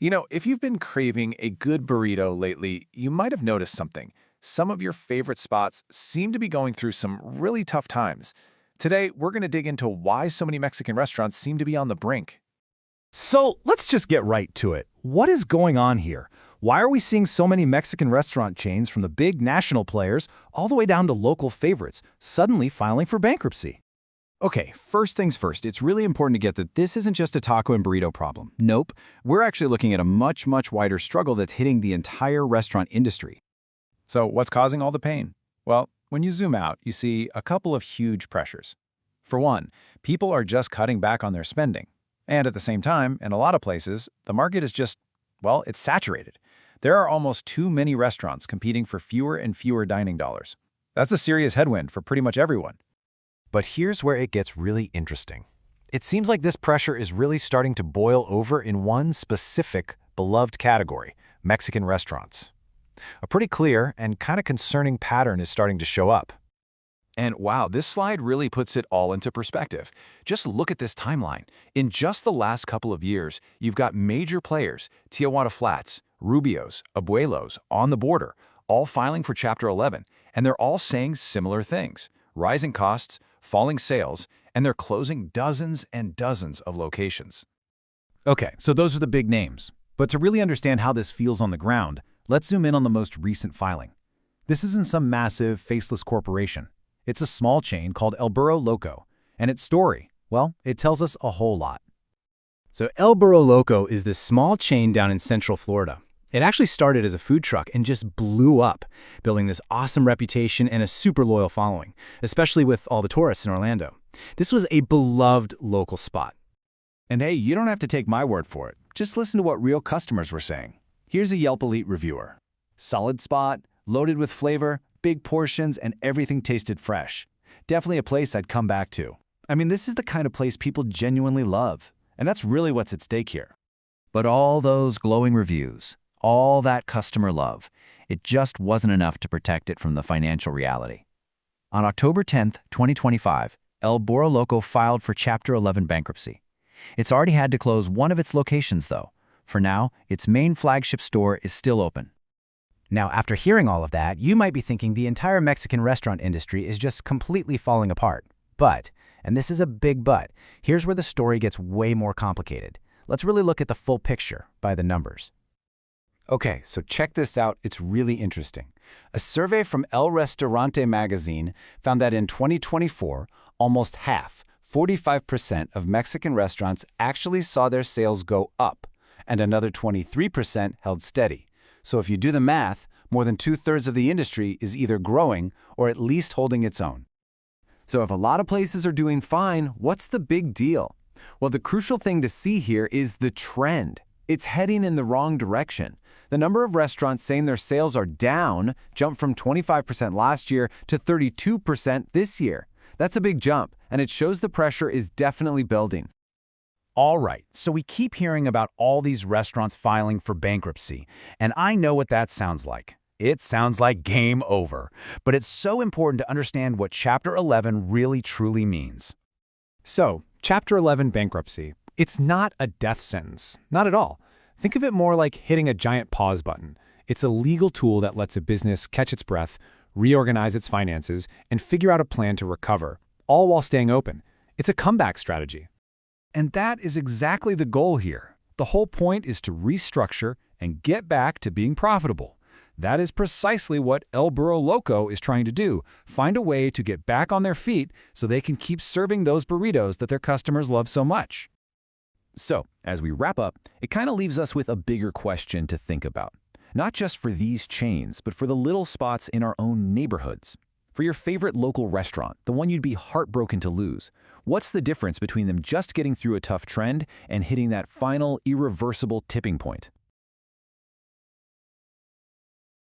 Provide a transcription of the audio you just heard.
If you've been craving a good burrito lately, you might have noticed something. Some of your favorite spots seem to be going through some really tough times. Today, we're going to dig into why so many Mexican restaurants seem to be on the brink. So let's just get right to it. What is going on here? Why are we seeing so many Mexican restaurant chains from the big national players all the way down to local favorites suddenly filing for bankruptcy? Okay, first things first, it's really important to get that this isn't just a taco and burrito problem. Nope, we're actually looking at a much wider struggle that's hitting the entire restaurant industry. So what's causing all the pain? Well, when you zoom out, you see a couple of huge pressures. For one, people are just cutting back on their spending. And at the same time, in a lot of places, the market is just, well, it's saturated. There are almost too many restaurants competing for fewer and fewer dining dollars. That's a serious headwind for pretty much everyone. But here's where it gets really interesting. It seems like this pressure is really starting to boil over in one specific, beloved category, Mexican restaurants. A pretty clear and kind of concerning pattern is starting to show up. And wow, this slide really puts it all into perspective. Just look at this timeline. In just the last couple of years, you've got major players, Tijuana Flats, Rubio's, Abuelo's, On the Border, all filing for Chapter 11, and they're all saying similar things. Rising costs, falling sales, and they're closing dozens and dozens of locations. Okay, so those are the big names. But to really understand how this feels on the ground, let's zoom in on the most recent filing. This isn't some massive, faceless corporation. It's a small chain called El Burro Loco, and its story, well, it tells us a whole lot. So El Burro Loco is this small chain down in Central Florida. It actually started as a food truck and just blew up, building this awesome reputation and a super loyal following, especially with all the tourists in Orlando. This was a beloved local spot. And hey, you don't have to take my word for it. Just listen to what real customers were saying. Here's a Yelp Elite reviewer. Solid spot, loaded with flavor, big portions, and everything tasted fresh. Definitely a place I'd come back to. I mean, this is the kind of place people genuinely love. And that's really what's at stake here. But all those glowing reviews, all that customer love, it just wasn't enough to protect it from the financial reality. On October 10, 2025, El Burro Loco filed for Chapter 11 bankruptcy. It's already had to close one of its locations, though. For now, its main flagship store is still open. Now, after hearing all of that, you might be thinking the entire Mexican restaurant industry is just completely falling apart. But, and this is a big but, here's where the story gets way more complicated. Let's really look at the full picture by the numbers. Okay, so check this out. It's really interesting. A survey from El Restaurante magazine found that in 2024, almost half, 45% of Mexican restaurants actually saw their sales go up, and another 23% held steady. So if you do the math, more than 2/3 of the industry is either growing or at least holding its own. So if a lot of places are doing fine, what's the big deal? Well, the crucial thing to see here is the trend. It's heading in the wrong direction. The number of restaurants saying their sales are down jumped from 25% last year to 32% this year. That's a big jump, and it shows the pressure is definitely building. All right, so we keep hearing about all these restaurants filing for bankruptcy, and I know what that sounds like. It sounds like game over, but it's so important to understand what Chapter 11 really truly means. So, Chapter 11 bankruptcy, it's not a death sentence, not at all. Think of it more like hitting a giant pause button. It's a legal tool that lets a business catch its breath, reorganize its finances, and figure out a plan to recover, all while staying open. It's a comeback strategy. And that is exactly the goal here. The whole point is to restructure and get back to being profitable. That is precisely what El Burro Loco is trying to do, find a way to get back on their feet so they can keep serving those burritos that their customers love so much. So, as we wrap up, it kind of leaves us with a bigger question to think about. Not just for these chains, but for the little spots in our own neighborhoods. For your favorite local restaurant, the one you'd be heartbroken to lose, what's the difference between them just getting through a tough trend and hitting that final, irreversible tipping point?